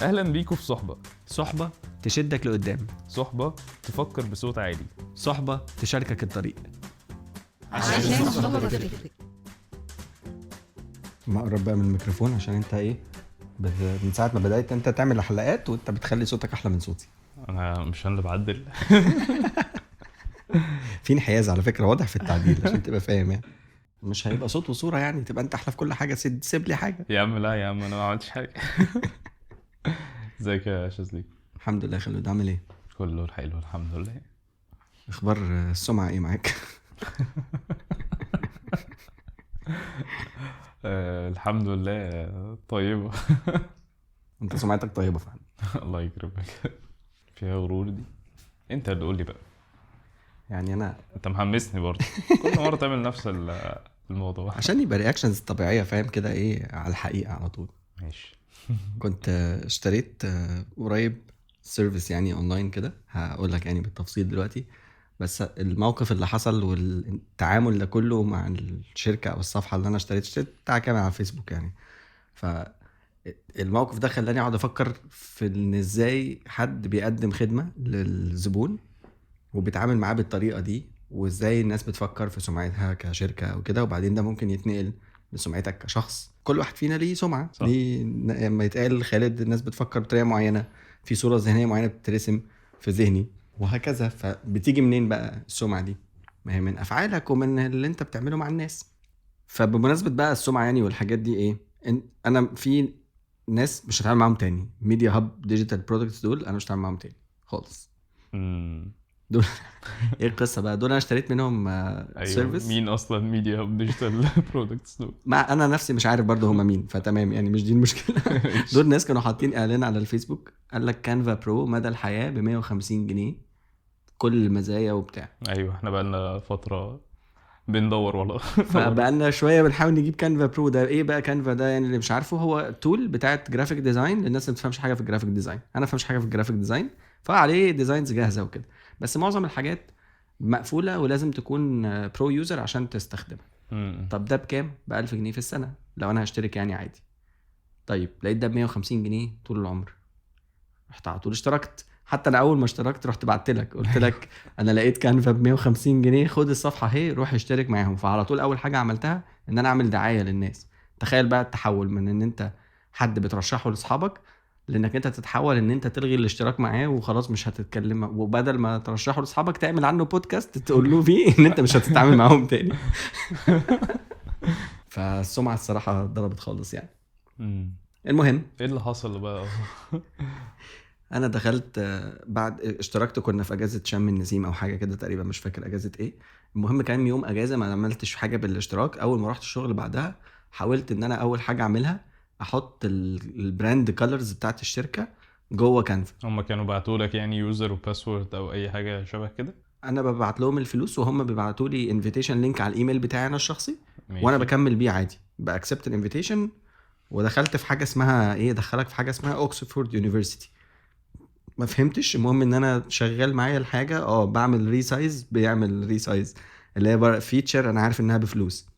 اهلا بيكم في صحبة تشدك لقدام، صحبة تفكر بصوت عالي، صحبة تشاركك الطريق. عشان صحبة بتفرق. ما اقرب بقى من الميكروفون عشان انت ايه من ساعة ما بدأت انت تعمل حلقات وانت بتخلي صوتك احلى من صوتي. انا مش انا اللي بعدل. في انحياز على فكرة واضح في التعديل عشان تبقى فاهم يعني. مش هيبقى صوت وصورة يعني تبقى انت احلى في كل حاجة. سيب لي حاجة. يا عم لا يا عم انا ما عملتش حاجة. ازيك يا شاذلي؟ الحمد لله. خلود عامل ايه؟ كله حلو الحمد لله. اخبار السمعة ايه معاك؟ الحمد لله طيبة. انت سمعتك طيبة فعلا. الله يكرمك. فيها غرور دي؟ انت اللي قول لي بقى. يعني انا انت محمسني برضه. كل مرة تعمل نفس الموضوع عشان يبقى رياكشنز طبيعية فاهم كده ايه على الحقيقة على طول. ماشي. كنت اشتريت قريب سيرفيس يعني اونلاين كده، هقول لك يعني بالتفصيل دلوقتي. بس الموقف اللي حصل والتعامل ده كله مع الشركة او الصفحة اللي انا اشتريت بتاع كامل على فيسبوك يعني. فالموقف ده خلاني اقعد افكر في ان ازاي حد بيقدم خدمة للزبون وبيتعامل معاه بالطريقة دي، وازاي الناس بتفكر في سمعتها كشركة او كده، وبعدين ده ممكن يتنقل لسمعتك كشخص. كل واحد فينا ليه سمعة، صح. ليه لما يتقال خالد الناس بتفكر بطريقة معينة، في صورة ذهنية معينة بتترسم في ذهني وهكذا. فبتيجي منين بقى السمعة دي؟ ما هي من افعالك ومن اللي انت بتعمله مع الناس. فبمناسبة بقى السمعة يعني والحاجات دي ايه، انا في ناس مش هتعامل معاهم تاني. ميديا هاب ديجيتال برودكتس دول انا مش هتعامل معاهم تاني خالص. دول ايه القصه بقى؟ دول انا اشتريت منهم سيرفيس. مين اصلا ميديا هاب ديجيتال برودكتس دول؟ مع انا نفسي مش عارف برضه هم مين، فتمام يعني مش دي المشكله. دول ناس كانوا حاطين اعلان على الفيسبوك قال لك كانفا برو مدى الحياه ب 150 جنيه كل المزايا وبتاع. ايوه احنا بقالنا فتره بندور والله. فبقالنا شويه بنحاول نجيب كانفا برو. ده ايه بقى كانفا ده؟ يعني اللي مش عارفه هو تول بتاعت جرافيك ديزاين للناس اللي ما بتفهمش حاجه في الجرافيك ديزاين. انا ما بفهمش حاجه في الجرافيك ديزاين، فعليه ديزاينز جاهزه وكده، بس معظم الحاجات مقفوله ولازم تكون برو يوزر عشان تستخدمها. طب ده بكام؟ ب 1000 جنيه في السنه لو انا هشترك يعني عادي. طيب لقيت ده ب 150 جنيه طول العمر، رحت على طول اشتركت. حتى انا اول ما اشتركت رحت بعت لك قلت لك انا لقيت كانفا ب 150 جنيه خد الصفحه اهي روح اشترك معاهم. فعلى طول اول حاجه عملتها ان انا اعمل دعايه للناس. تخيل بقى التحول من ان انت حد بترشحه لاصحابك لانك انت تتحول ان انت تلغي الاشتراك معاه وخلاص مش هتتكلم، وبدل ما ترشحه لاصحابك تعمل عنه بودكاست تقول له فيه ان انت مش هتتعامل معاهم تاني. فالسمعه الصراحه ضربت خالص يعني. المهم ايه اللي حصل بقى؟ انا دخلت بعد اشتركت، كنا في اجازه شم النسيم او حاجه كده تقريبا، مش فاكر اجازه ايه. المهم كان يوم اجازه ما عملتش حاجه بالاشتراك. اول ما رحت الشغل بعدها حاولت ان انا اول حاجه اعملها احط البراند كولرز بتاعت الشركه جوه كانفا. هم كانوا بعتوا لك يعني يوزر وباسورد او اي حاجه شبه كده؟ انا ببعت لهم الفلوس وهم بيبعتوا لي انفيتيشن لينك على الايميل بتاعي انا الشخصي، ماشي. وانا بكمل بيه عادي، باكسبت الانفيتيشن. ودخلت في حاجه اسمها ايه، دخلك في حاجه اسمها اوكسفورد يونيفرسيتي. ما فهمتش. المهم ان انا شغال معايا الحاجه بعمل ريسايز، بيعمل ريسايز اللي هي فيتشر انا عارف انها بفلوس.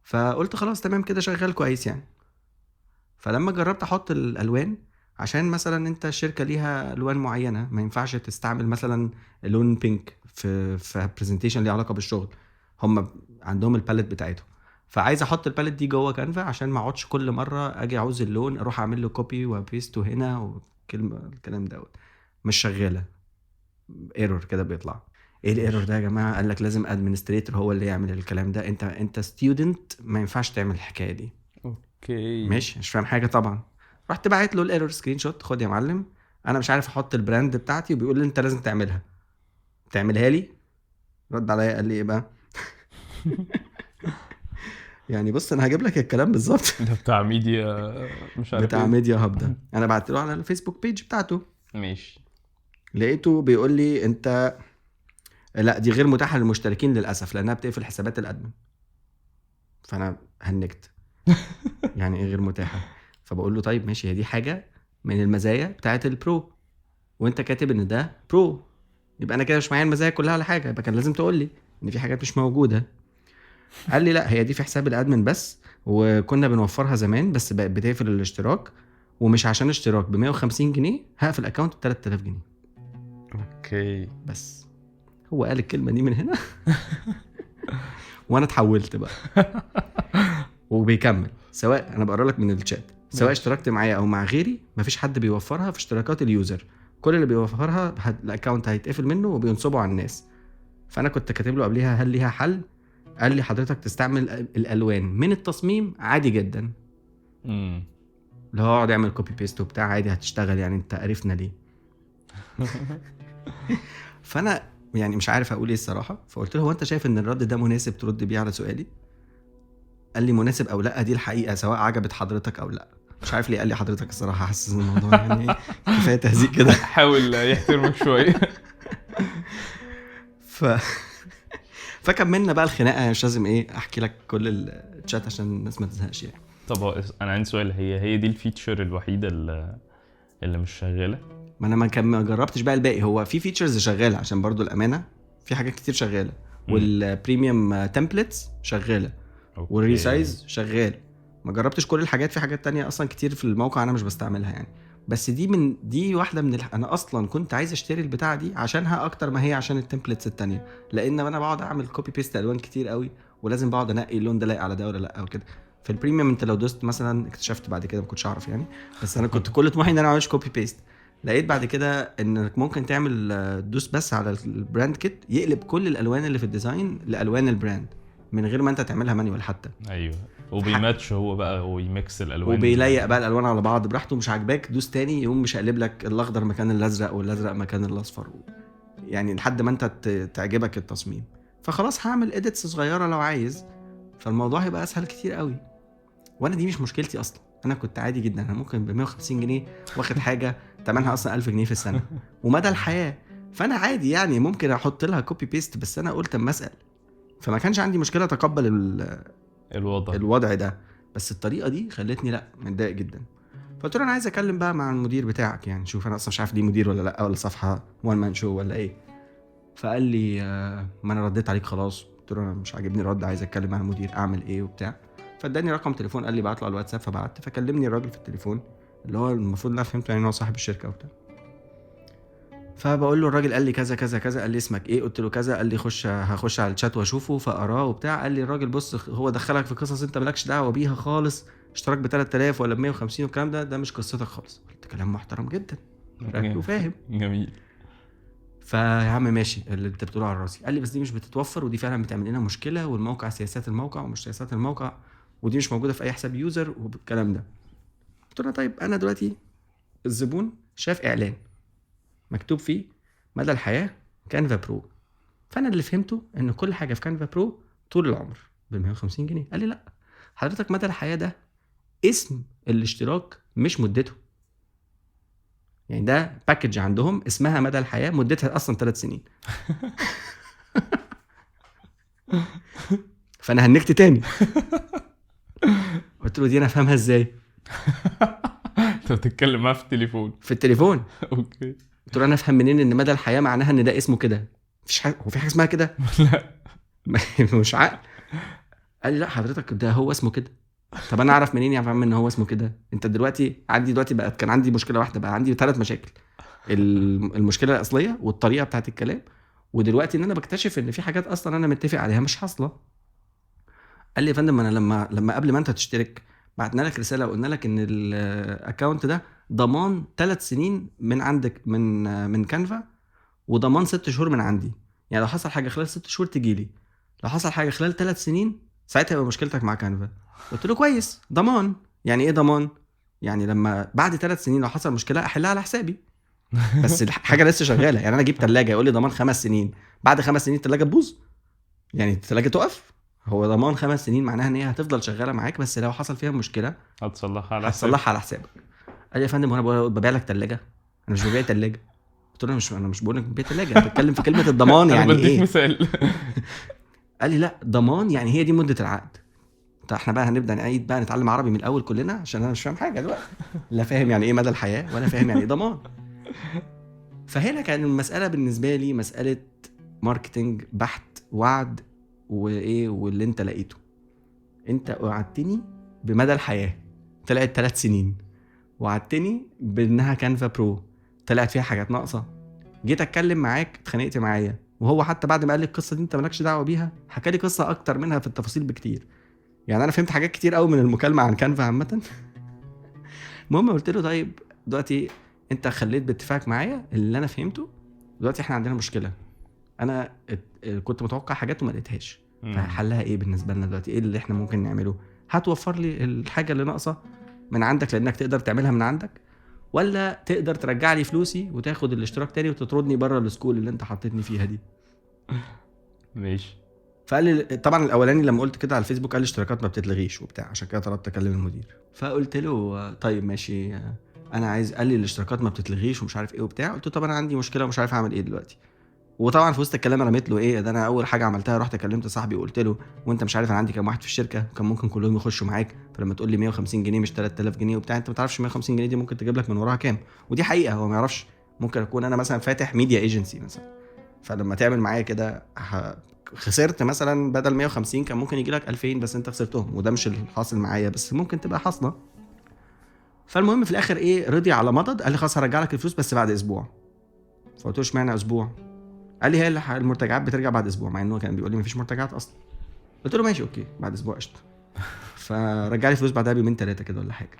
فقلت خلاص تمام كده شغال كويس يعني. فلما جربت احط الالوان، عشان مثلا انت الشركه ليها الوان معينه ما ينفعش تستعمل مثلا لون بينك في برزنتيشن ليه علاقه بالشغل، هم عندهم الباليت بتاعتهم. فعايز احط الباليت دي جوه كانفا عشان ما اقعدش كل مره اجي عاوز اللون اروح اعمل له كوبي وبيستو هنا وكلمه الكلام دوت مش شغاله. ايرور كده بيطلع. ايه الايرور ده يا جماعه؟ قال لك لازم ادمنستريتور هو اللي يعمل الكلام ده. انت ستودنت ما ينفعش تعمل الحكايه دي. اوكي ماشي مش فاهم حاجه طبعا. رحت باعت له الايرور سكرين شوت، خد يا معلم انا مش عارف احط البراند بتاعتي وبيقول لي انت لازم تعملها لي. رد عليا قال لي ايه بقى؟ يعني بص انا هجيب لك الكلام بالظبط. ده بتاع ميديا مش عارف بتاع إيه. ميديا هاب ده انا بعت له على الفيسبوك بيج بتاعته، ماشي. لقيته بيقول لي انت لا دي غير متاحه للمشتركين للاسف لانها بتقفل حسابات الادمن. فانا هنكت. يعني ايه غير متاحه؟ فبقول له طيب ماشي، هي دي حاجه من المزايا بتاعه البرو وانت كاتب ان ده برو، يبقى انا كده مش معايا المزايا كلها على حاجه، يبقى كان لازم تقول لي ان في حاجات مش موجوده. قال لي لا هي دي في حساب الادمن بس، وكنا بنوفرها زمان بس بقت بتقفل الاشتراك، ومش عشان اشتراك ب 150 جنيه هقفل الاكونت ب 3000 جنيه. اوكي. بس هو قال الكلمه دي من هنا وانا اتحولت بقى. وبيكمل سواء انا بقرا لك من الشات سواء اشتركت معايا او مع غيري مفيش حد بيوفرها في اشتراكات اليوزر. كل اللي بيوفرها الاكونت هيتقفل منه وبينصبوا على الناس. فانا كنت كاتب له قبليها هل ليها حل؟ قال لي حضرتك تستعمل الالوان من التصميم عادي جدا. اللي هو اقعد اعمل كوبي بيست وبتاع عادي هتشتغل يعني انت عرفنا ليه. فانا يعني مش عارف اقول ايه الصراحه. فقلت له هو انت شايف ان الرد ده مناسب ترد بيه على سؤالي؟ قال لي مناسب او لا دي الحقيقه سواء عجبت حضرتك او لا. مش عارف ليه قال لي حضرتك الصراحه حاسس ان الموضوع يعني كفايه تهزيق كده. حاول يحترمك شويه. فكملنا بقى الخناقه. مش لازم ايه احكي لك كل الشات عشان الناس ما تزهقش يعني. طب انا عندي سؤال. هي دي الفيتشر الوحيده اللي مش شغاله؟ ما انا ما جربتش بقى الباقي. هو في فيتشرز شغاله عشان برضو الامانه في حاجات كتير شغاله. والبريميوم تمبلتس شغاله والريسايز شغال. ما جربتش كل الحاجات. في حاجات تانية اصلا كتير في الموقع انا مش بستعملها يعني. بس دي واحده من انا اصلا كنت عايز اشتري البتاعه دي عشانها اكتر ما هي عشان التمبلتس التانية. لان انا بقعد اعمل كوبي بيست الوان كتير قوي ولازم بقعد انقي اللون ده لايق على ده ولا لا وكده. في البريميوم انت لو دوست مثلا اكتشفت بعد كده ما كنتش اعرف يعني. بس انا كنت كل طموحي ان انا اعملش كوبي بيست. لقيت بعد كده انك ممكن تعمل دوس بس على البراند كيت يقلب كل الالوان اللي في الديزاين لالوان البراند من غير ما انت تعملها مانيوال حتى. ايوه. وبيماتش هو بقى ويميكس الالوان وبيليق بقى الالوان على بعض براحته. مش عاجباك دوس تاني يقوم مش هقلب لك الاخضر مكان الازرق والازرق مكان الاصفر يعني لحد ما انت تعجبك التصميم. فخلاص هعمل اديتس صغيره لو عايز. فالموضوع هيبقى اسهل كتير قوي. وانا دي مش مشكلتي اصلا. انا كنت عادي جدا. انا ممكن ب 150 جنيه واخد حاجه ثمنها اصلا 1000 جنيه في السنه ومدى الحياه. فانا عادي يعني ممكن احط لها كوبي بيست. بس انا قلت اما اسال. فما كانش عندي مشكله اتقبل الوضع ده. بس الطريقه دي خلتني لا متضايق جدا. فقلت له انا عايز اتكلم بقى مع المدير بتاعك يعني. شوف انا اصلا مش عارف دي مدير ولا لا ولا صفحه وان مان شو ولا ايه. فقال لي ما انا رديت عليك خلاص. قلت له انا مش عاجبني الرد عايز اتكلم مع المدير اعمل ايه وبتاع. فاداني رقم تليفون قال لي بعت له على الواتساب. فبعت فكلمني الراجل في التليفون اللي هو المفروض انا فهمت يعني هو صاحب الشركه وبتاع. فبقول له الراجل قال لي كذا كذا كذا. قال لي اسمك ايه؟ قلت له كذا. قال لي هخش على الشات واشوفه فاقراه وبتاع. قال لي الراجل بص هو دخلك في قصص انت مالكش دعوه بيها خالص. اشتراك ب 3000 ولا ب 150 والكلام ده مش قصتك خالص. قلت كلام محترم جدا وفاهم. جميل. فيا عم ماشي اللي انت بتقوله على راسي. قال لي بس دي مش بتتوفر ودي فعلا بتعمل لنا مشكله. والموقع سياسات الموقع ومش سياسات الموقع ودي مش موجوده في اي حساب يوزر والكلام ده. قلت له طيب انا دلوقتي الزبون شاف اعلان مكتوب فيه مدى الحياه كانفا برو. فانا اللي فهمته ان كل حاجه في كانفا برو طول العمر ب 150 جنيه. قال لي لا حضرتك مدى الحياه ده اسم الاشتراك مش مدته. يعني ده باكج عندهم اسمها مدى الحياه مدتها اصلا 3 سنين. فانا هنكت تاني. قلت له دي انا فاهمها ازاي؟ انت بتتكلم معاه في التليفون؟ اوكي. قلت له انا افهم منين ان مدى الحياه معناها ان ده اسمه كده؟ مفيش حاجه. هو في حاجه اسمها كده؟ لا مش عقل. قال لي لا حضرتك ده هو اسمه كده. طب انا اعرف منين يا فاهم ان هو اسمه كده؟ انت دلوقتي دلوقتي بقى كان عندي مشكله واحده بقى عندي 3 مشاكل. المشكله الاصليه والطريقه بتاعت الكلام. ودلوقتي ان انا بكتشف ان في حاجات اصلا انا متفق عليها مش حاصله. قال لي يا فندم انا لما قبل ما انت تشترك بعتنا لك رساله وقلنا لك ان الاكونت ده ضمان 3 سنين من عندك من كانفا وضمان 6 شهور من عندي. يعني لو حصل حاجه خلال 6 شهور تجي لي. لو حصل حاجه خلال 3 سنين ساعتها يبقى مشكلتك مع كانفا. قلت له كويس. ضمان يعني ايه ضمان؟ يعني لما بعد 3 سنين لو حصل مشكله احلها على حسابي. بس الحاجه لسه شغاله. يعني انا اجيب ثلاجه يقول لي ضمان 5 سنين. بعد 5 سنين الثلاجه تبوظ يعني الثلاجه تقف. هو ضمان 5 سنين معناها ان هي هتفضل شغاله معاك بس لو حصل فيها مشكله هتصلحها على حسابك. قال لي يا فندم وانا ببيع لك ثلاجه؟ انا مش ببيع ثلاجه. قلت له انا مش بقول لك ببيع ثلاجه. انا بتكلم في كلمه الضمان يعني ايه. ايه؟ مثال. قال لي لا ضمان يعني هي دي مده العقد. طب احنا بقى هنبدا نعيد بقى نتعلم عربي من الاول كلنا عشان انا مش فاهم حاجه دلوقتي. لا فاهم يعني ايه مدى الحياه ولا فاهم يعني ايه ضمان. فهنا كان المساله بالنسبه لي مساله ماركتنج بحت. وعد وايه واللي انت لقيته. انت وعدتني بمدى الحياه طلعت 3 سنين وعدتني بانها كانفا برو طلعت فيها حاجات ناقصه. جيت اتكلم معاك اتخانقت معايا، وهو حتى بعد ما قال لي القصه دي انت مالكش دعوه بيها حكى لي قصه اكتر منها في التفاصيل بكتير. يعني انا فهمت حاجات كتير قوي من المكالمه عن كانفا عامه. المهم قلت له طيب دلوقتي انت خليت باتفاق معايا اللي انا فهمته، دلوقتي احنا عندنا مشكله، انا كنت متوقع حاجات وما لقيتهاش، فحلها ايه بالنسبه لنا دلوقتي؟ ايه اللي احنا ممكن نعمله؟ هتوفر لي الحاجه اللي ناقصه من عندك لانك تقدر تعملها من عندك، ولا تقدر ترجع لي فلوسي وتاخد الاشتراك تاني وتطردني بره السكول اللي انت حطيتني فيها دي؟ ماشي. فقال لي طبعا الاولاني لما قلت كده على الفيسبوك قال لي اشتراكات ما بتتلغيش وبتاع، عشان كده طلبت اكلم المدير. فقلت له طيب ماشي انا عايز، قال لي الاشتراكات ما بتتلغيش ومش عارف ايه وبتاع. قلت له طب انا عندي مشكله ومش عارف اعمل ايه دلوقتي. وطبعا في وسط الكلام رميت له ايه ده، انا اول حاجه عملتها رحت كلمت صاحبي وقلت له وانت مش عارف انا عندي كام واحد في الشركه كان ممكن كلهم يخشوا معاك، فلما تقول لي 150 جنيه مش 3000 جنيه وبتاع، انت ما تعرفش 150 جنيه دي ممكن تجيب لك من وراها كام. ودي حقيقه هو ما يعرفش، ممكن اكون انا مثلا فاتح ميديا ايجنسي مثلا، فلما تعمل معايا كده خسرت مثلا بدل 150 كان ممكن يجي لك 2000 بس انت خسرتهم، وده مش الحاصل معايا بس ممكن تبقى حاصله. فالمهم في الاخر ايه، رضي على مضض، قال لي خلاص هرجع لك الفلوس بس بعد اسبوع. فقلت له اشمعنى اسبوع؟ قال لي هي المرتجعات بترجع بعد اسبوع، مع انه كان بيقول لي مفيش مرتجعات اصلا. قلت له ماشي اوكي بعد اسبوع قشطه. فرجع لي فلوس بعدها بيومين 3 كده ولا حاجه.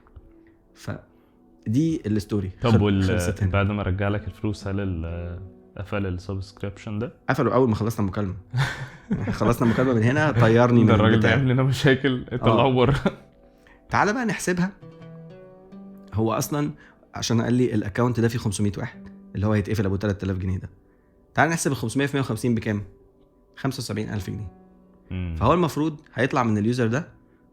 فدي الستوري. طب بعد ما رجع لك الفلوس هل قفل السبسكريبشن ده؟ قفلوا اول ما خلصنا المكالمه. خلصنا المكالمه من هنا طيرني من الراجل بيعمل لنا مشاكل طلعوا بره. تعالى بقى نحسبها. هو اصلا عشان قال لي الاكونت ده فيه 500 واحد اللي هو هيتقفل ابو 3000 جنيه ده، تعالى نحسب ال 500 في 150 بكام؟ 75000 جنيه. فهو المفروض هيطلع من اليوزر ده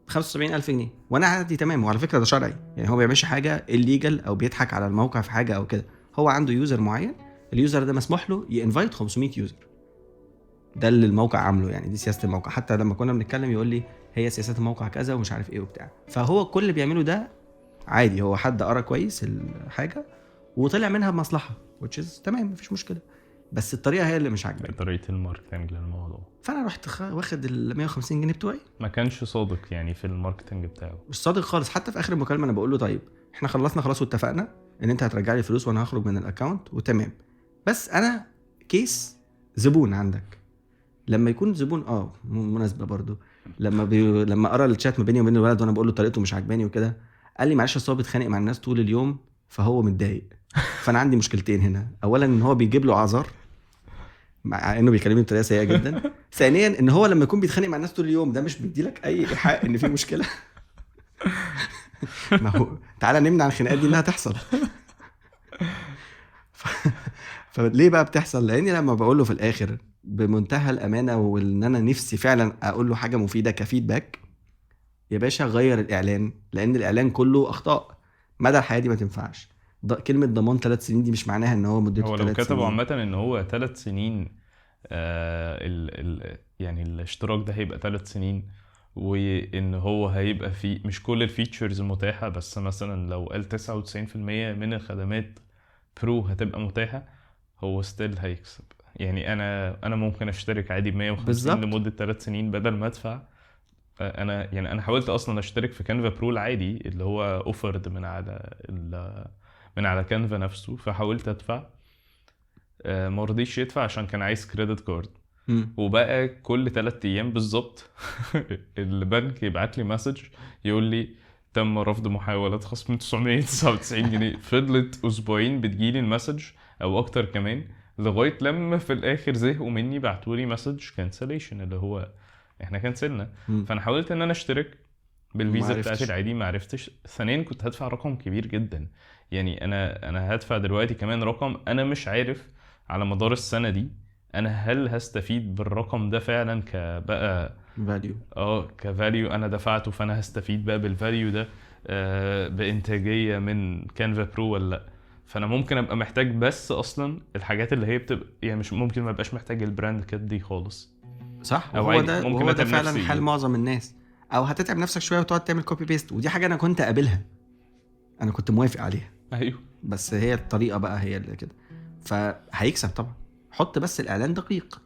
75000 جنيه، وانا عادي تمام. وعلى فكره ده شرعي، يعني هو ما بيعملش حاجه الليجل او بيضحك على الموقع في حاجه او كده. هو عنده يوزر معين، اليوزر ده مسموح له ينفايت 500 يوزر، ده اللي الموقع عامله، يعني دي سياسه الموقع. حتى لما كنا بنتكلم يقول لي هي سياسات الموقع كذا ومش عارف ايه وبتاع. فهو كل اللي بيعمله ده عادي، هو حد قرا كويس الحاجه وطلع منها بمصلحه which is تمام مفيش مشكله، بس الطريقه هي اللي مش عاجباني، طريقه الماركتنج للموضوع. فانا رحت واخد ال 150 جنيه بتوعي. ما كانش صادق يعني في الماركتنج بتاعه، مش صادق خالص. حتى في اخر المكالمه انا بقول له طيب احنا خلصنا خلاص واتفقنا ان انت هترجع لي الفلوس وانا هخرج من الاكونت وتمام، بس انا كيس زبون عندك. لما يكون زبون مناسبه برضو، لما قرا الشات ما بيني وبين الولد وانا بقول له طريقته مش عجباني وكده، قال لي معلش اصل هو بيتخانق مع الناس طول اليوم فهو متضايق. فانا عندي مشكلتين هنا، اولا ان هو بيجيب له اعذار مع انه بيكلمني بطريقه سيئه جدا. ثانيا ان هو لما يكون بيتخانق مع الناس طول اليوم ده مش بيديلك اي ايحاء ان في مشكله. ما هو تعالى نمنع الخناقات دي انها تحصل. فليه بقى بتحصل؟ لاني لما بقول له في الاخر بمنتهى الامانه وان انا نفسي فعلا اقول له حاجه مفيده كفيدباك، يا باشا غير الاعلان، لان الاعلان كله اخطاء مدى الحياه دي ما تنفعش. كلمه ضمان 3 سنين دي مش معناها ان هو مدته 3 سنين. هو لو كتبوا عامه ان هو 3 سنين يعني الاشتراك ده هيبقى 3 سنين، وان هو هيبقى فيه مش كل الفيتشرز متاحه، بس مثلا لو قال 99% من الخدمات برو هتبقى متاحه، هو ستيل هيكسب. يعني انا ممكن اشترك عادي ب 150 لمده 3 سنين بدل ما ادفع. انا حاولت اصلا اشترك في كانفا برو العادي اللي هو اوفرد من على كانفا نفسه، فحاولت ادفع ما رضيش يدفع عشان كان عايز كريدت كارد. وبقى كل 3 ايام بالظبط البنك يبعت لي مسج يقول لي تم رفض محاولات خصم 999 جنيه. فضلت اسبوعين بتجيلي المسج او اكتر كمان، لغايه لما في الاخر زهقوا مني بعتولي مسج كانسليشن اللي هو احنا كنسلنا. فانا حاولت ان انا اشترك بالفيزا بتاعتي العادي، ما عرفتش. ثانيا كنت هدفع رقم كبير جدا، يعني انا هدفع دلوقتي كمان رقم انا مش عارف على مدار السنه دي انا هل هستفيد بالرقم ده فعلا كبقى فاليو. كفاليو انا دفعته، فانا هستفيد بقى بالفاليو ده بانتاجيه من كانفا برو ولا لا. فانا ممكن ابقى محتاج بس اصلا الحاجات اللي هي بتبقى يعني مش ممكن ما ابقاش محتاج البراند كات دي خالص. صح. هو ده فعلا حال معظم الناس، او هتتعب نفسك شويه وتقعد تعمل كوبي بيست، ودي حاجه انا كنت قابلها، انا كنت موافق عليها. ايوه بس هي الطريقه بقى هي اللي كده. فهيكسب طبعا. حط بس الاعلان دقيق،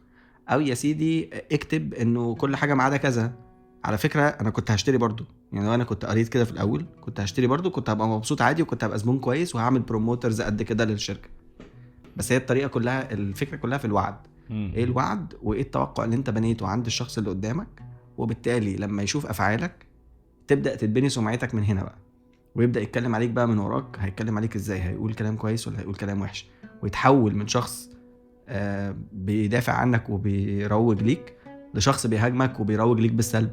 او يا سيدي اكتب انه كل حاجه ما عدا كذا. على فكره انا كنت هشتري برضو يعني لو انا كنت قريت كده في الاول كنت هشتري برضو، كنت هبقى مبسوط عادي، وكنت هبقى زبون كويس وهعمل بروموترز قد كده للشركه. بس هي الطريقه كلها، الفكره كلها في الوعد. ايه الوعد وايه التوقع اللي انت بنيته عند الشخص اللي قدامك، وبالتالي لما يشوف افعالك تبدا تتبني سمعتك من هنا بقى، ويبدا يتكلم عليك بقى من وراك. هيتكلم عليك ازاي؟ هيقول كلام كويس ولا هيقول كلام وحش؟ ويتحول من شخص بيدافع عنك وبيروج ليك لشخص بيهاجمك وبيروج ليك بالسلب،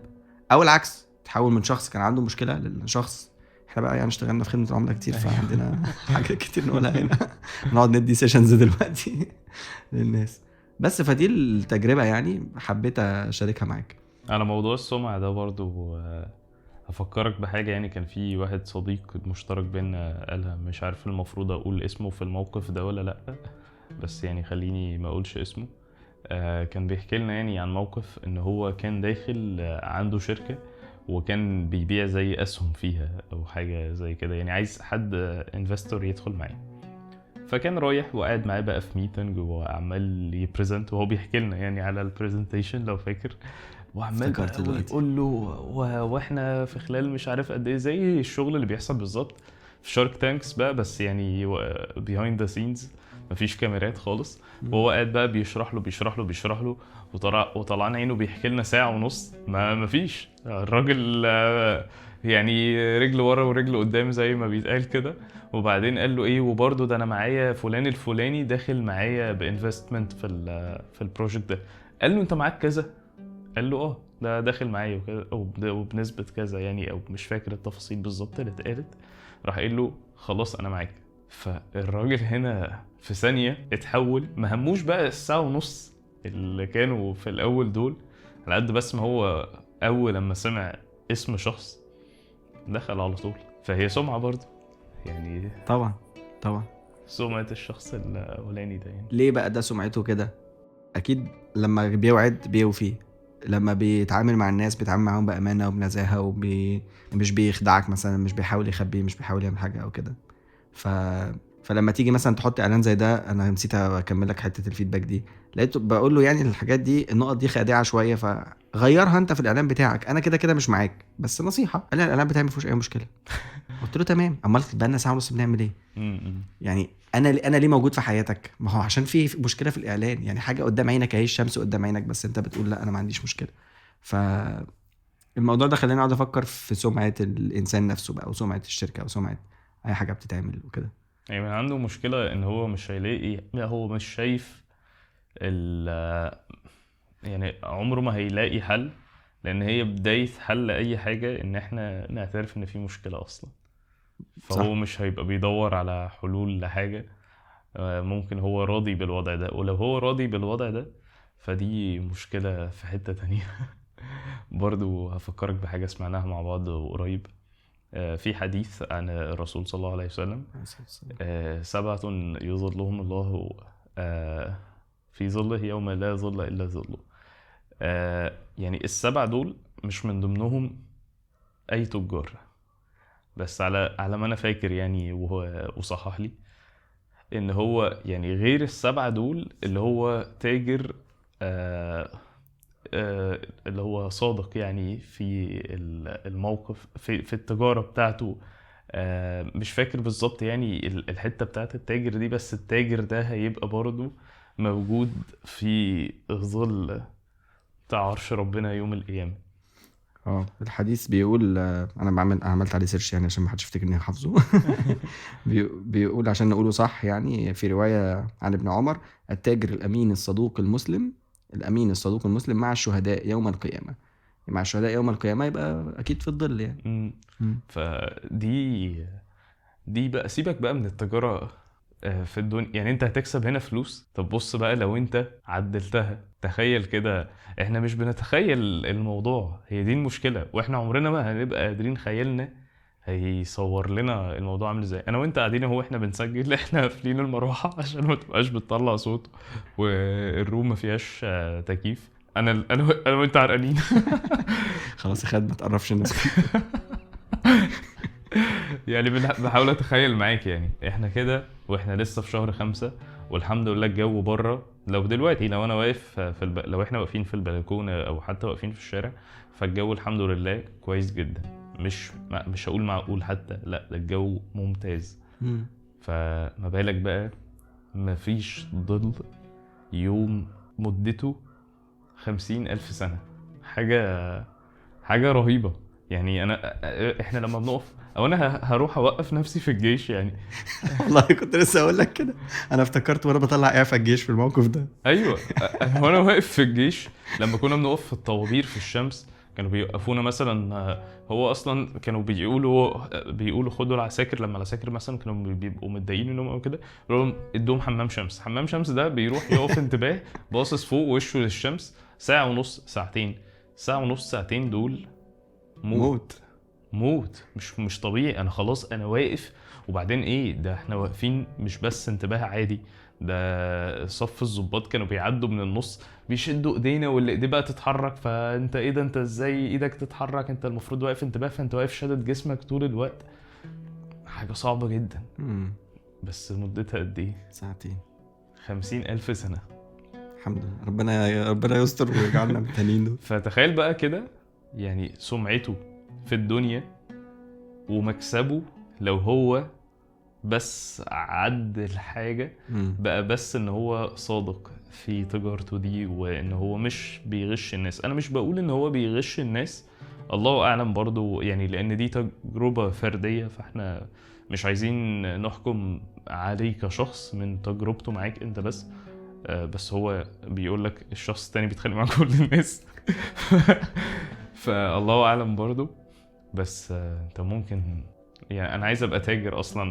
او العكس، تحول من شخص كان عنده مشكله لشخص. احنا بقى يعني اشتغلنا في خدمه العملاء كتير، فعندنا حاجات كتير نقولها هنا. نقعد ندي سيشنز دلوقتي للناس. بس فدي التجربه يعني حبيت اشاركها معاك. على موضوع السمعة ده برضو هفكرك بحاجة. يعني كان في واحد صديق مشترك بينا قالها، مش عارف المفروض اقول اسمه في الموقف ده ولا لا، بس يعني خليني ما اقولش اسمه. كان بيحكي لنا يعني عن موقف ان هو كان داخل عنده شركة وكان بيبيع زي اسهم فيها او حاجة زي كده، يعني عايز حد انفستور يدخل معاه. فكان رايح وقاعد معاه بقى في ميتنج وعمال يبريزنت، وهو بيحكي لنا يعني على البرزنتيشن لو فاكر، وعمال بقى يقول له واحنا في خلال مش عارف قد ايه، زي الشغل اللي بيحصل بالظبط في شارك تانكس بقى، بس يعني behind the scenes مفيش كاميرات خالص. وهو قاعد بقى بيشرح له وطلعنا عينه بيحكي لنا ساعة ونص مفيش. الراجل يعني رجل ورا ورجل قدام زي ما بيتقال كده. وبعدين قال له ايه، وبرضه ده انا معايا فلان الفلاني داخل معايا بانفستمنت في البروجكت ده. قال له انت معاك كذا؟ قال له ده داخل معايا وكذا وبنسبة كذا يعني، او مش فاكر التفاصيل بالظبط اللي اتقالت. راح قال له خلاص انا معاك. فالراجل هنا في ثانية اتحول، ما هموش بقى الساعة ونص اللي كانوا في الاول دول، على قد بس ما هو اول لما سمع اسم شخص دخل على طول. فهي سمعة برضه يعني، طبعا سمعة الشخص الاولاني ده يعني. ليه بقى ده سمعته كده؟ اكيد لما بيوعد بيوفي، لما بيتعامل مع الناس بيتعامل معاهم بامانه وبنزاهه مش بيخدعك مثلا، مش بيحاول يخبي، مش بيحاول يعمل حاجه او كده. فلما تيجي مثلا تحط اعلان زي ده، انا نسيت اكمل لك حته الفيدباك دي، لقيته بقول له يعني الحاجات دي، النقط دي خادعه شويه، فغيرها انت في الاعلان بتاعك. انا كده مش معاك، بس نصيحه. قال لي الاعلان بتاعي ما فيهوش اي مشكله. قلت له تمام، امال بقالنا ساعه ونص بنعمل ايه؟ يعني انا ليه موجود في حياتك؟ ما هو عشان في مشكله في الاعلان، يعني حاجه قدام عينك اهي، الشمس قدام عينك، بس انت بتقول لا انا ما عنديش مشكله. فالموضوع ده خلاني اقعد افكر في سمعه الانسان نفسه بقى، وسمعه الشركه، وسمعه اي حاجه بتتعمل وكده. يعني عنده مشكلة ان هو مش هيلاقي، هو مش شايف يعني عمره ما هيلاقي حل، لان هي بداية حل اي حاجة ان احنا نعترف ان في مشكلة اصلا. فهو صح. مش هيبقى بيدور على حلول لحاجة. ممكن هو راضي بالوضع ده، ولو هو راضي بالوضع ده فدي مشكلة في حتة تانية. برضو هفكرك بحاجة سمعناها مع بعض قريب. في حديث عن الرسول صلى الله عليه وسلم، 7 يظلهم الله في ظله يوم لا ظل إلا ظله. يعني ال7 دول مش من ضمنهم أي تجار، بس على ما أنا فاكر يعني، وصحح لي إن هو يعني غير ال7 دول اللي هو تاجر اللي هو صادق يعني في الموقف في التجارة بتاعته. مش فاكر بالظبط يعني الحتة بتاعت التاجر دي، بس التاجر ده هيبقى برضو موجود في ظل بتاع عرش ربنا يوم القيامة. الحديث بيقول، انا عملت عليه سيرش يعني عشان ما حدش يفتكر اني حافظه. بيقول عشان نقوله صح يعني، في رواية عن ابن عمر: التاجر الامين الصدوق المسلم، الامين الصدوق المسلم مع الشهداء يوم القيامة. مع الشهداء يوم القيامة يبقى اكيد في الظل يعني. فدي بقى سيبك بقى من التجارة في الدنيا، يعني انت هتكسب هنا فلوس. طب بص بقى لو انت عدلتها، تخيل كده، احنا مش بنتخيل الموضوع، هي دي المشكلة، واحنا عمرنا ما هنبقى قادرين خيالنا هيصور لنا الموضوع عامل ازاي. انا وانت قاعدين اهو احنا بنسجل، احنا قافلين المروحة عشان ما تبقاش بتطلع صوت، والروم ما فيهاش تكييف. انا وانت عرقانين. خلاص يا خالد ما تقرفش الناس. يعني بحاول اتخيل معاك يعني احنا كده واحنا لسه في شهر 5، والحمد لله الجو بره. لو دلوقتي لو انا واقف لو احنا واقفين في البلكونه او حتى واقفين في الشارع، فالجو الحمد لله كويس جدا، مش هقول معقول حتى، لا ده الجو ممتاز. فما بالك بقى مفيش ظل يوم مدته 50,000 سنة. حاجة رهيبة يعني. احنا لما بنقف، او انا هروح اوقف نفسي في الجيش يعني. والله كنت لسه اقول لك كده، انا افتكرت وانا بطلع اعفاء الجيش في الموقف ده. ايوه، وانا واقف في الجيش لما كنا بنقف في الطوابير في الشمس، كانوا بيوقفونا مثلا. هو اصلا كانوا بيقولوا خدوا العساكر، لما العساكر مثلا كانوا بيبقوا متضايقين منهم او كده، يقولوا لهم ادوهم حمام شمس. حمام شمس ده بيروح يقف انتباه باصص فوق وشه للشمس ساعة ونص ساعتين. ساعة ونص ساعتين دول موت مش طبيعي. انا خلاص انا واقف، وبعدين ايه ده، احنا واقفين مش بس انتباه عادي، ده صف الضباط كانوا بيعدوا من النص بيشدوا ايدينا، واللي ايديه بقى تتحرك، فانت ايه ده، انت ازاي ايدك تتحرك، انت المفروض واقف انتباه، فانت واقف شادد جسمك طول الوقت. حاجة صعبة جدا. بس مدتها قد ايه؟ 2 ساعتين. 50,000 سنة. الحمد لله، ربنا يستر ويجعلنا من التانيين دول. فتخيل بقى كده يعني سمعته في الدنيا ومكسبه لو هو بس عد الحاجة بقى، بس ان هو صادق في تجارته دي، وان هو مش بيغش الناس. انا مش بقول ان هو بيغش الناس، الله اعلم برضو يعني، لان دي تجربة فردية، فاحنا مش عايزين نحكم عليه كشخص من تجربته معاك انت بس. بس هو بيقولك الشخص التاني بيتخانق مع كل الناس. فالله اعلم برضو. بس انت ممكن يعني، انا عايز ابقى تاجر اصلا.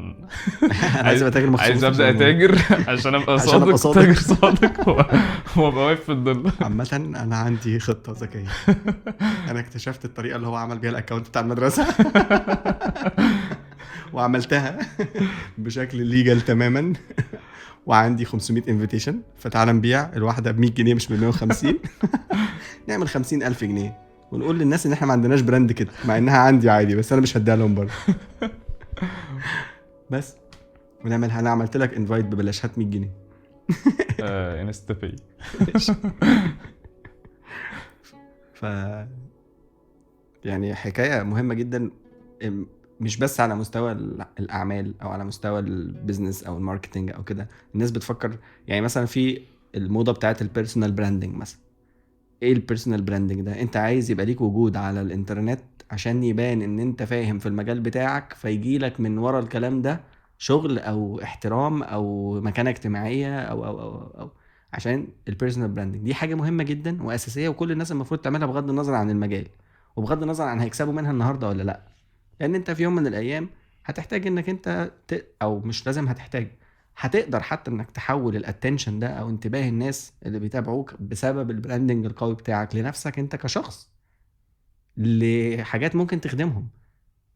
انا عايز ابقى تاجر مخصوص، عايز ابدا تاجر عشان ابقى صادق. تاجر صادق وابقى واقف في الظل. عامة انا عندي خطة ذكية. انا اكتشفت الطريقة اللي هو عمل بيها الاكونت بتاع المدرسة وعملتها بشكل ليجل تماما. وعندي 500 انفيتيشن، فتعال نبيع الواحدة ب 100 جنيه مش ب 150. نعمل 50,000 جنيه ونقول للناس ان احنا ما عندناش براند كده، مع انها عندي عادي، بس انا مش هديها لهم برضه. بس ونعملها. انا عملت لك انفايت ببلاش، هات 100 جنيه. انستا باي. ف يعني حكايه مهمه جدا، مش بس على مستوى الاعمال او على مستوى البيزنس او الماركتنج او كده. الناس بتفكر يعني مثلا في الموضه بتاعت البيرسونال براندنج مثلا. ايه البيرسونال براندنج ده؟ انت عايز يبقى ليك وجود على الانترنت عشان يبان ان انت فاهم في المجال بتاعك، فيجي لك من ورا الكلام ده شغل او احترام او مكانة اجتماعية او عشان البيرسونال براندنج دي حاجة مهمة جدا واساسية، وكل الناس المفروض تعملها بغض النظر عن المجال، وبغض النظر عن هيكسبوا منها النهاردة ولا لا. لان انت في يوم من الايام هتحتاج انك انت او مش لازم هتحتاج، هتقدر حتى انك تحول الاتنشن ده او انتباه الناس اللي بيتابعوك بسبب البراندنج القوي بتاعك لنفسك انت كشخص، لحاجات ممكن تخدمهم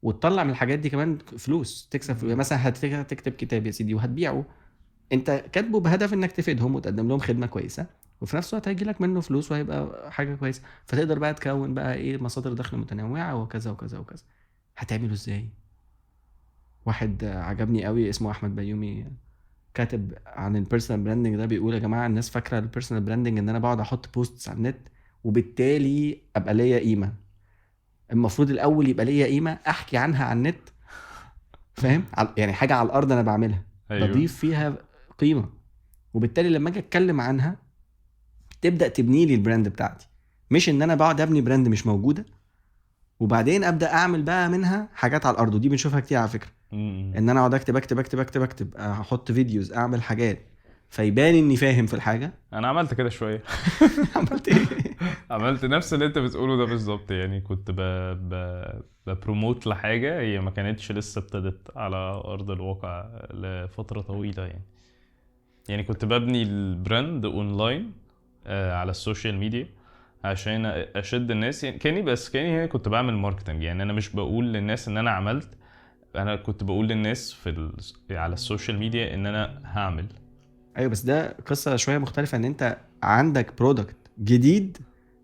وتطلع من الحاجات دي كمان فلوس تكسب فلوس. مثلا هتكتب كتاب يا سيدي وهتبيعه، انت كاتبه بهدف انك تفيدهم وتقدم لهم خدمة كويسة، وفي نفس الوقت هيجي لك منه فلوس وهيبقى حاجة كويسة. فتقدر بقى تكون بقى ايه مصادر دخل متنوعة وكذا وكذا وكذا. هتعمله ازاي؟ واحد عجبني قوي اسمه احمد بيومي كاتب عن البيرسونال براندنج ده، بيقول يا جماعه الناس فاكره البيرسونال براندنج ان انا بقعد احط بوستس على النت وبالتالي ابقى ليا قيمه. المفروض الاول يبقى ليا قيمه احكي عنها على النت، فاهم؟ يعني حاجه على الارض انا بعملها، أيوة. بضيف فيها قيمه، وبالتالي لما اجي اتكلم عنها تبدا تبني لي البراند بتاعتي، مش ان انا بقعد ابني براند مش موجوده وبعدين ابدا اعمل بقى منها حاجات على الارض. ودي بنشوفها كتير على فكره، ان انا اقعد اكتب احط فيديوز اعمل حاجات فيبان اني فاهم في الحاجه. انا عملت كده شويه. عملت ايه؟ عملت نفس اللي انت بتقوله ده بالظبط يعني. كنت ببروموت لحاجه هي ما كانتش لسه ابتدت على ارض الواقع لفتره طويله يعني كنت ببني البراند اونلاين على السوشيال ميديا عشان اشد الناس يعني. كاني هنا كنت بعمل ماركتنج يعني. انا مش بقول للناس ان انا عملت، انا كنت بقول للناس على السوشيال ميديا ان انا هعمل. ايوه بس ده قصه شويه مختلفه، ان انت عندك برودكت جديد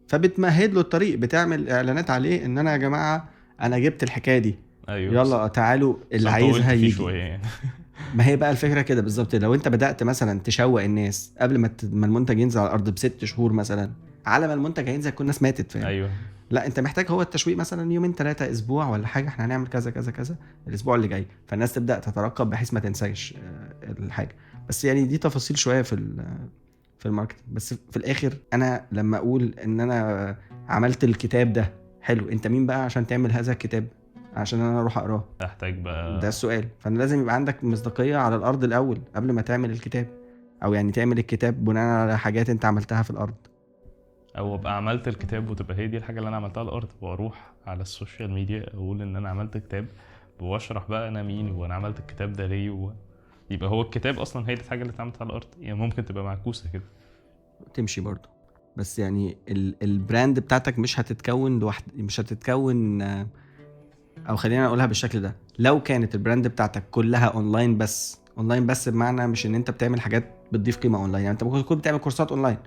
فبتمهد له الطريق، بتعمل اعلانات عليه ان انا يا جماعه انا جبت الحكايه دي. أيوة يلا تعالوا اللي عايزها يجي يعني. ما هي بقى الفكره كده بالظبط. لو انت بدات مثلا تشوق الناس قبل ما المنتج ينزل على الارض ب6 شهور مثلا، على ما المنتج هينزل كل الناس ماتت، فاهم؟ ايوه لا انت محتاج هو التشويق مثلا يومين 3 اسبوع ولا حاجه، احنا هنعمل كذا كذا كذا الاسبوع اللي جاي، فالناس تبدا تترقب بحيث ما تنساش الحاجه. بس يعني دي تفاصيل شويه في الماركتنج. بس في الاخر انا لما اقول ان انا عملت الكتاب ده حلو، انت مين بقى عشان تعمل هذا الكتاب عشان انا اروح اقراه؟ احتاج بقى ده السؤال. فانا لازم يبقى عندك مصداقيه على الارض الاول قبل ما تعمل الكتاب، او يعني تعمل الكتاب بناء على حاجات انت عملتها في الارض. او ابقى عملت الكتاب وتبقى هي دي الحاجه اللي انا عملتها على الارض، واروح على السوشيال ميديا اقول ان انا عملت كتاب، واشرح بقى انا مين وانا عملت الكتاب ده ليه، يبقى هو الكتاب اصلا هي دي الحاجه اللي اتعملت على الارض. يعني ممكن تبقى معكوسه كده تمشي برضو. بس يعني البراند بتاعتك مش هتتكون مش هتتكون او خلينا اقولها بالشكل ده، لو كانت البراند بتاعتك كلها اونلاين بس، اونلاين بس بمعنى مش ان انت بتعمل حاجات بتضيف قيمه اونلاين، يعني انت ممكن تكون بتعمل كورسات اونلاين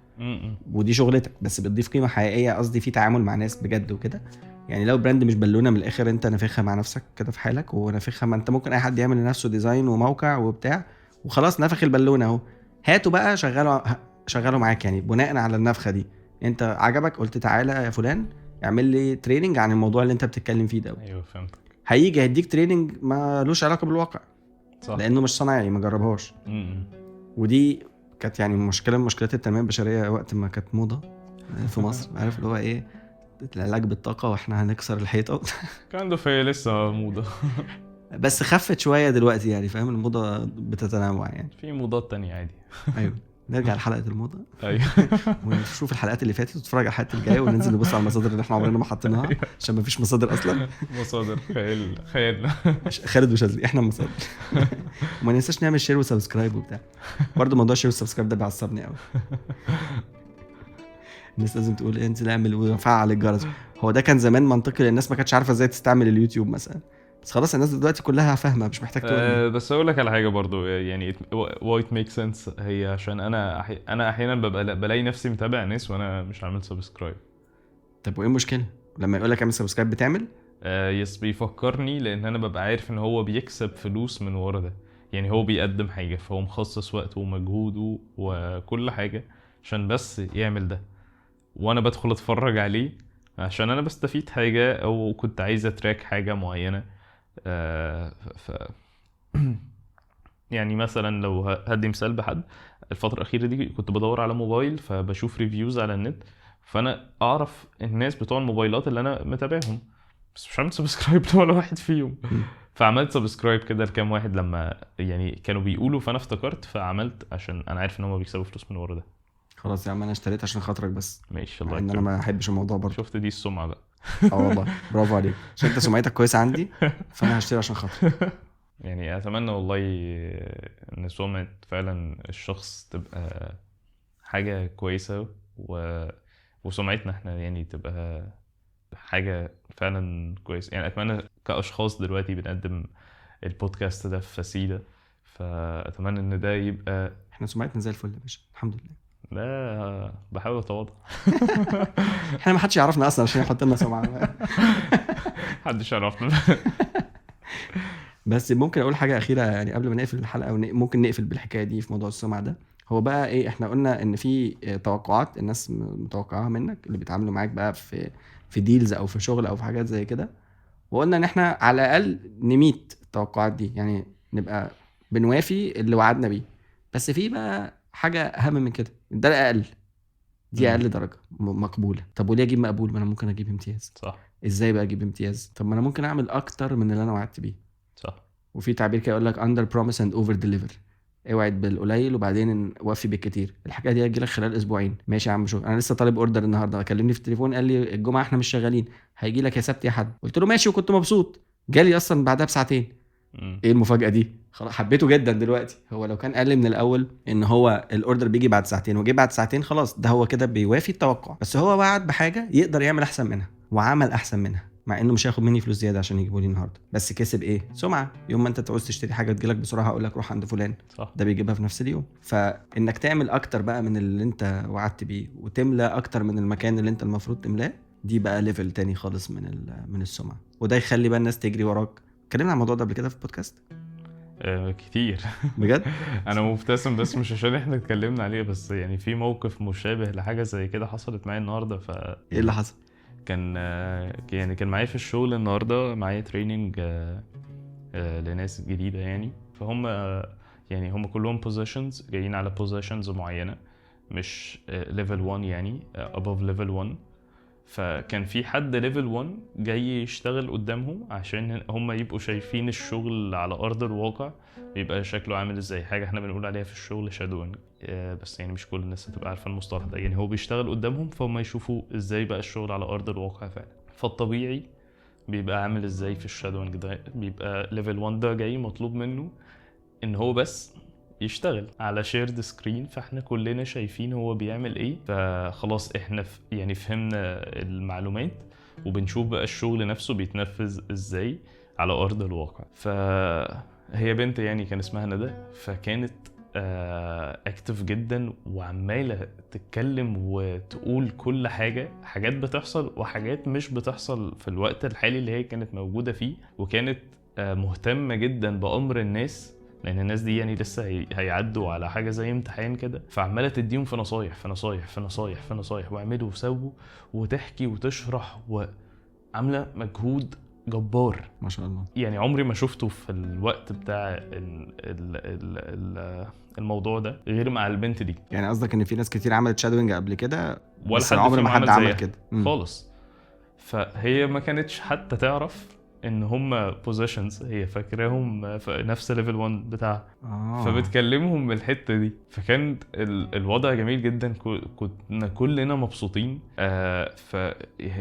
ودي شغلتك، بس بتضيف قيمه حقيقيه، قصدي في تعامل مع ناس بجد وكده. يعني لو براند مش بالونه من الاخر، انت نافخها مع نفسك كده في حالك، ونافخها، ما انت ممكن اي حد يعمل لنفسه ديزاين وموقع وبتاع وخلاص نفخ البالونه اهو، هاتوا بقى شغلوا معاك. يعني بناء على النفخه دي انت عجبك، قلت تعالى يا فلان اعمل لي تريننج عن الموضوع اللي انت بتتكلم فيه ده. ايوه فهمتك. هيجي هيديك تريننج ما لوش علاقه بالواقع، صح. لانه مش صناعي، ما جربهاش. ودي كانت يعني مشكله من مشكلات التنميه البشريه وقت ما كانت موضه في مصر. عارف اللي هو ايه، العلاج بالطاقه واحنا هنكسر الحيطه. كان ده في لسه موضه بس خفت شويه دلوقتي، يعني فاهم، الموضه بتتنوع يعني. في موضات تانية عادي. ايوه نرجع لحلقه الموضه ايوه ونشوف الحلقات اللي فاتت ونتفرج على الحلقات الجايه وننزل نبص على المصادر اللي احنا عمرنا ما حطيناها عشان ما فيش مصادر اصلا. مصادر خيالنا خالد وشاذلي احنا المصادر. وما ننساش نعمل شير وسبسكرايب وبتاع. برضه موضوع شير وسبسكرايب ده بيعصبني قوي. الناس لازم تقول انزل اعمل وفعل الجرس. هو ده كان زمان منطقي للناس ما كانتش عارفه ازاي تستعمل اليوتيوب مثلا، بس خلاص الناس دلوقتي كلها فاهمه، مش محتاج تقول. بس اقول لك على حاجه برضو، يعني why it makes sense، هي عشان انا احيانا بلاقي نفسي متابع ناس وانا مش عامل سبسكرايب. طب وايه المشكله لما يقول لك اعمل سبسكرايب بتعمل؟ يس بيفكرني، لان انا ببقى عارف ان هو بيكسب فلوس من ورا ده، يعني هو بيقدم حاجه، فهو مخصص وقته ومجهوده وكل حاجه عشان بس يعمل ده، وانا بدخل اتفرج عليه عشان انا بستفيد حاجه او كنت عايز اتراك حاجه معينه. ف يعني مثلا لو هدي مثال بحد، الفتره الاخيره دي كنت بدور على موبايل، فبشوف ريفيوز على النت، فانا اعرف الناس بتوع الموبايلات اللي انا متابعهم، بس مش عامل سبسكرايب ولا واحد فيهم. فعملت سبسكرايب كده لكام واحد لما يعني كانوا بيقولوا، فانا افتكرت فعملت عشان انا عارف ان هم بيكسبوا فلوس من ورا ده. خلاص يا عم انا اشتريت عشان خاطرك بس، ماشي مع الله ان انا يكرمك. ما احبش الموضوع برضه. شفت دي السمعه بقى. والله برافو عليك، عشان انت سمعتك كويسه عندي فانا هشتري عشان خاطرك. يعني اتمنى والله ان سمعة فعلا الشخص تبقى حاجة كويسة وسمعتنا احنا يعني تبقى حاجة فعلا كويسة. يعني اتمنى كاشخاص دلوقتي بنقدم البودكاست ده في فسيلة، فاتمنى ان ده يبقى احنا سمعتنا زي الفل يا باشا الحمد لله. لا بحاول اتواضع. احنا ما حدش يعرفنا اصلا عشان يحط لنا سمعه. محدش يعرفنا. بس ممكن اقول حاجه اخيره يعني قبل ما نقفل الحلقه، ممكن نقفل بالحكايه دي في موضوع السمعه ده. هو بقى ايه، احنا قلنا ان في توقعات الناس متوقعاها منك اللي بيتعاملوا معاك بقى في ديلز او في شغل او في حاجات زي كده، وقلنا ان احنا على الاقل نميت التوقعات دي، يعني نبقى بنوافي اللي وعدنا بيه. بس في بقى حاجه اهم من كده، ده الاقل، دي اقل درجه مقبوله. طب وليه اجيب مقبول؟ ما انا ممكن اجيب امتياز. صح. ازاي بقى اجيب امتياز؟ طب ما انا ممكن اعمل اكتر من اللي انا وعدت بيه. صح. وفي تعبير كده يقول لك under promise and over deliver، اوعد بالقليل وبعدين وفي بالكتير. الحاجه دي هتجي لك خلال اسبوعين. ماشي يا عم شغل، انا لسه طالب اوردر النهارده، كلمني في التليفون قال لي الجمعه احنا مش شغالين، هيجي لك يا سبت يا حد. قلت له ماشي وكنت مبسوط، جالي اصلا بعدها بساعتين. ايه المفاجاه دي؟ خلاص حبيته جدا دلوقتي. هو لو كان قال لي من الاول ان هو الاوردر بيجي بعد ساعتين وجي بعد ساعتين، خلاص ده هو كده بيوافي التوقع. بس هو وعد بحاجه يقدر يعمل احسن منها وعمل احسن منها، مع انه مش هياخد مني فلوس زياده عشان يجيبوا لي النهارده، بس كسب ايه؟ سمعه. يوم ما انت تعوز تشتري حاجه تجيلك بسرعه هقول لك روح عند فلان. صح. ده بيجيبها في نفس اليوم. فانك تعمل اكتر بقى من اللي انت وعدت بيه وتملى اكتر من المكان اللي انت المفروض تملاه، دي بقى ليفل تاني خالص من السمعه. وده يخلي بقى الناس تجري وراك. اتكلمنا عن الموضوع ده قبل كده في البودكاست كتير بجد. انا مبتسم بس مش عشان احنا اتكلمنا عليه، بس يعني في موقف مشابه لحاجه زي كده حصلت معايا النهارده. ايه اللي حصل؟ كان معايا في الشغل النهارده، معايا تريننج لناس جديده يعني. فهم يعني هم كلهم positions جايين على positions معينه، مش level 1 يعني above level 1. فكان في حد ليفل 1 جاي يشتغل قدامهم عشان هم يبقوا شايفين الشغل على ارض الواقع بيبقى شكله عامل ازاي. حاجه احنا بنقول عليها في الشغل شادوينج، بس يعني مش كل الناس هتبقى عارفه المصطلح ده. يعني هو بيشتغل قدامهم فهم يشوفوا ازاي بقى الشغل على ارض الواقع فعلا. فالطبيعي بيبقى عامل ازاي في الشادوينج ده؟ بيبقى ليفل 1 ده جاي مطلوب منه ان هو بس يشتغل على شيرد سكرين، فاحنا كلنا شايفين هو بيعمل ايه. فخلاص احنا يعني فهمنا المعلومات، وبنشوف بقى الشغل نفسه بيتنفذ ازاي على ارض الواقع. فهي بنت يعني كان اسمها ندى، فكانت اكتف جدا وعماله تتكلم وتقول كل حاجات بتحصل وحاجات مش بتحصل في الوقت الحالي اللي هي كانت موجوده فيه. وكانت مهتمه جدا بامر الناس، لان الناس دي يعني لسه هيعدوا على حاجه زي امتحان كده. فعماله تديهم في نصايح في نصايح في نصايح في نصايح، واعملوا وسووا وتحكي وتشرح، وعامله مجهود جبار ما شاء الله. يعني عمري ما شفته في الوقت بتاع الموضوع ده غير مع البنت دي. يعني قصدك ان في ناس كتير عملت شادوينج قبل كده ولا بس حد عمر فيهم ما حد عمل زيها كده خالص. فهي ما كانتش حتى تعرف ان هم بوزيشنز، هي فاكراهم في نفس ليفل 1 بتاعها. فبتكلمهم من الحته دي. فكان الوضع جميل جدا، كنا كلنا مبسوطين. ف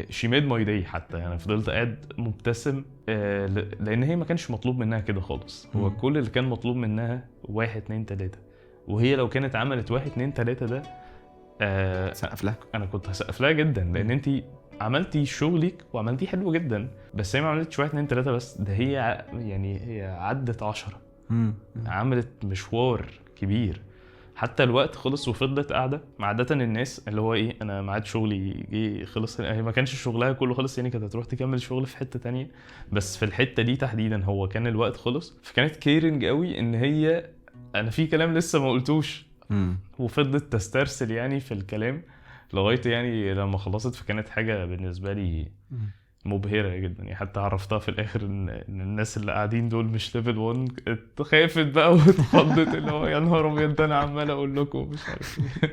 she made my day. حتى يعني فضلت قاعد مبتسم، لان هي ما كانش مطلوب منها كده خالص. هو كل اللي كان مطلوب منها 1 2 3، وهي لو كانت عملت 1 2 3 ده سقف لها. انا كنت هسقف لها جدا، لان انتي عملتي شغلك وعملتيه حلو جدا. بس هي ما عملتش 1 2 3 بس، ده هي يعني هي عدت 10. عملت مشوار كبير. حتى الوقت خلص وفضلت قاعده. عاده الناس اللي هو ايه، انا ميعاد شغلي جه خلص، هي ما كانش شغلها كله خلص يعني، كانت هتروح تكمل شغل في حته تانية. بس في الحته دي تحديدا هو كان الوقت خلص. فكانت كيرنج قوي ان هي انا في كلام لسه ما قلتوش، وفضلت تسترسل يعني في الكلام لغايه يعني لما خلصت. فكانت حاجه بالنسبه لي مبهره جدا يعني. حتى عرفتها في الاخر ان الناس اللي قاعدين دول مش ليفل 1. اتخافت بقى واتخضت اللي هو يا نهار ابيض، ده انا عمال اقول لكم مش عارف ايه.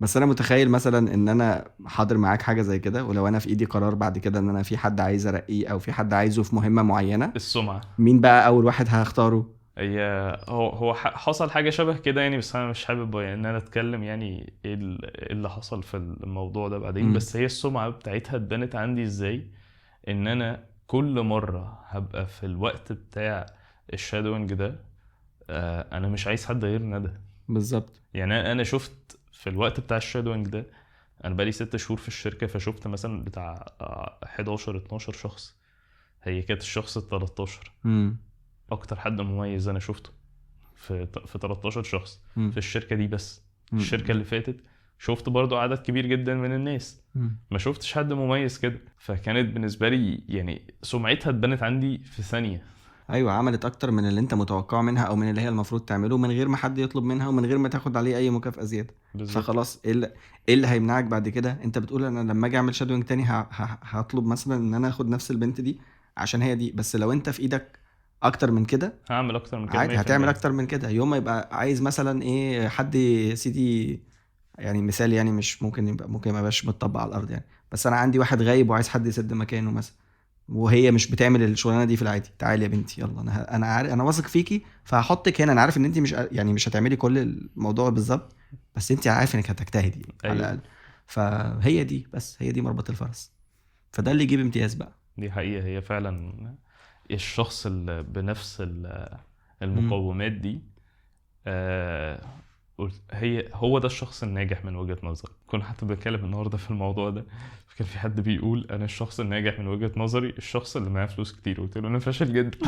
بس انا متخيل مثلا ان انا حاضر معاك حاجه زي كده، ولو انا في ايدي قرار بعد كده ان انا في حد عايز ارقيه او في حد عايزه في مهمه معينه، السمعه. مين بقى اول واحد هختاره؟ هي هو حصل حاجه شبه كده يعني، بس انا مش حابب ان انا اتكلم يعني ايه اللي حصل في الموضوع ده بعدين. بس هي السمعه بتاعتها اتبنت عندي ازاي؟ ان انا كل مره هبقى في الوقت بتاع الشادوينج ده، انا مش عايز حد غير ندى. بالظبط. يعني انا شفت في الوقت بتاع الشادوينج ده، انا بقالي 6 شهور في الشركه، فشفت مثلا بتاع 11 12 شخص. هي كانت الشخص ال 13 اكتر حد مميز انا شفته في 13 شخص في الشركه دي. بس الشركه اللي فاتت شفت برضو عدد كبير جدا من الناس، ما شفتش حد مميز كده. فكانت بالنسبه لي يعني سمعتها اتبنت عندي في ثانيه. ايوه، عملت اكتر من اللي انت متوقعه منها او من اللي هي المفروض تعمله، من غير ما حد يطلب منها ومن غير ما تاخد عليه اي مكافأة زياده. بالظبط. فخلاص ايه اللي هيمنعك بعد كده؟ انت بتقول انا لما اجي اعمل شادوينج تاني هطلب مثلا ان انا اخد نفس البنت دي عشان هي دي. بس لو انت في ايدك اكتر من كده هعمل اكتر من كده عادي، 100%. هتعمل اكتر من كده. يوم ما يبقى عايز مثلا ايه حد يا سيدي، يعني مثال يعني مش ممكن يبقى ما يبقاش متطبق على الارض يعني، بس انا عندي واحد غايب وعايز حد يسد مكانه مثلا، وهي مش بتعمل الشغلانه دي في العادي. تعالي يا بنتي يلا، انا عارف، انا واثق فيكي فهحطك هنا. انا عارف ان انت مش يعني مش هتعملي كل الموضوع بالظبط، بس انت عارف انك هتجتهدي على الاقل. فهي دي، بس هي دي مربط الفرس. فده اللي يجيب امتياز بقى. دي حقيقه. هي فعلا الشخص اللي بنفس المقومات دي، هو ده الشخص الناجح من وجهة نظري. كنا حتى بنتكلم النهارده في الموضوع ده، فكان في حد بيقول انا الشخص الناجح من وجهة نظري الشخص اللي معاه فلوس كتير. قلت له انا فاشل جدا.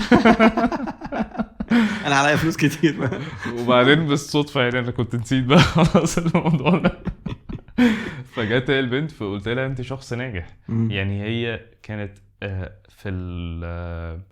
انا عليا فلوس كتير. وبعدين بالصدفه يعني انا كنت نسيت بقى خلاص الموضوع ده. فجت البنت فقلت لها انت شخص ناجح. يعني هي كانت في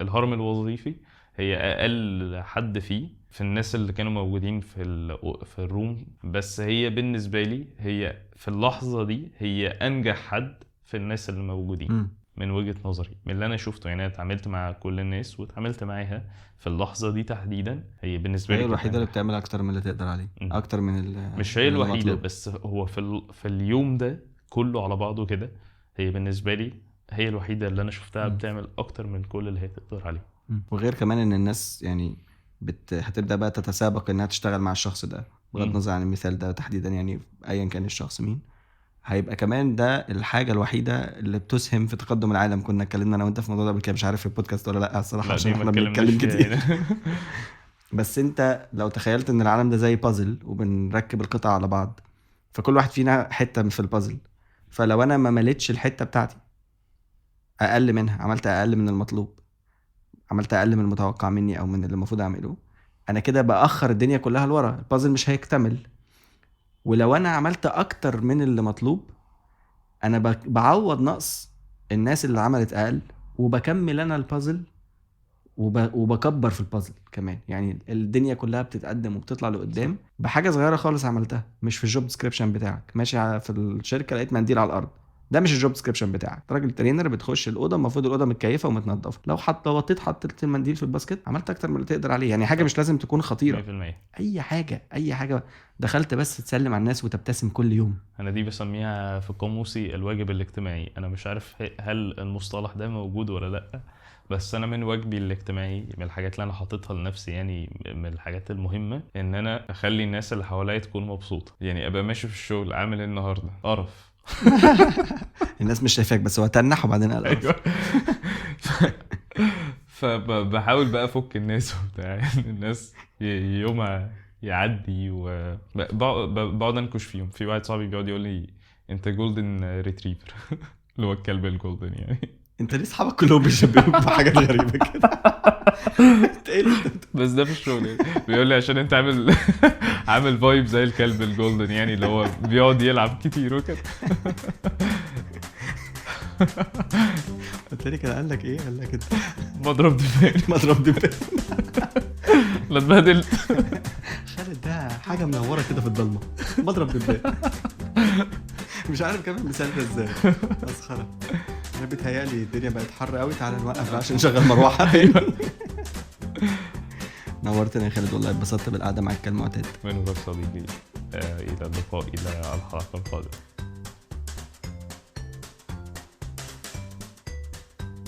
الهرم الوظيفي هي اقل حد فيه في الناس اللي كانوا موجودين في الروم. بس هي بالنسبه لي هي في اللحظه دي هي انجح حد في الناس اللي موجودين من وجهة نظري، من اللي انا شفته. يعني انا اتعاملت مع كل الناس واتعاملت معاها في اللحظة دي تحديدا، هي بالنسبة لي هي كانت الوحيده اللي بتعمل اكتر من اللي تقدر عليه، اكتر من مش هي من اللي الوحيدة، مطلوب. بس هو في اليوم ده كله على بعضه كده، هي بالنسبة لي هي الوحيدة اللي انا شفتها بتعمل اكتر من كل اللي هي تقدر عليه. وغير كمان ان الناس يعني هتبدا بقى تتسابق انها تشتغل مع الشخص ده، بغض النظر عن المثال ده تحديدا، يعني ايا كان الشخص مين، هيبقى كمان ده الحاجه الوحيده اللي بتسهم في تقدم العالم. كنا اتكلمنا انا وانت في الموضوع ده قبل كده، مش عارف في البودكاست ولا لا الصراحه، لا، عشان دي ما احنا بنتكلم اتكلمناش فيها كتير. هنا. بس انت لو تخيلت ان العالم ده زي بازل وبنركب القطع على بعض، فكل واحد فينا حته في البازل، فلو انا ما مليتش الحته بتاعتي، اقل منها، عملت اقل من المطلوب، عملت اقل من المتوقع مني او من اللي المفروض اعمله، انا كده باخر الدنيا كلها لورا، البازل مش هيكتمل. ولو انا عملت اكتر من اللي مطلوب، انا بعوض نقص الناس اللي عملت اقل، وبكمل انا البازل، وبكبر في البازل كمان. يعني الدنيا كلها بتتقدم وبتطلع لقدام بحاجه صغيره خالص عملتها، مش في الجوب ديسكريبشن بتاعك. ماشي في الشركه لقيت منديل على الارض، ده مش الجوب ديسكريبشن بتاعك. راجل ترينر بتخش الاوضه، المفروض الاوضه متكيفه ومتنظفه، لو حطيت المنديل في الباسكت، عملت اكتر من اللي تقدر عليه. يعني حاجه مش لازم تكون خطيره، 100%. اي حاجه دخلت بس تسلم على الناس وتبتسم كل يوم. انا دي بسميها في قاموسي الواجب الاجتماعي. انا مش عارف هل المصطلح ده موجود ولا لا، بس انا من واجبي الاجتماعي، من الحاجات اللي انا حاططها لنفسي، يعني من الحاجات المهمه، ان انا اخلي الناس اللي حواليا تكون مبسوطه. يعني ابقى ماشي في الشغل عامل النهارده قرف، الناس مش شايفاك بس هو تنح وبعدين قال ايوه. فبحاول بقى افك الناس وبتاع، يعني الناس يومها يعدي وبقعد انكش فيهم. في واحد صاحبي بيقعد يقول لي انت جولدن ريتريفر، اللي هو الكلب الجولدن يعني. انت ليه اصحابك كلهم بيشبهوك بحاجات غريبه كده؟ بس ده في الشغل يعني. بيقول لي عشان انت عامل فايب زي الكلب الجولدن، يعني اللي هو بيقعد يلعب كتير وكده. قلت لي كده، قال لك ايه؟ قال لك انت مضرب دماغي. مضرب دماغ. لا اتبهدلت. خالد ده حاجه منوره كده في الضلمه، مضرب دماغ. مش عارف كمان المثال ده ازاي، مسخره. انا بيتهيألي الدنيا بقت حر قوي، تعالى نوقف بقى عشان نشغل مروحه. نورتنا يا خالد والله، اتبسطت بالقعده معاك كالمعتاد. من غير صديقي، الى اللقاء، الى الحلقه القادمه.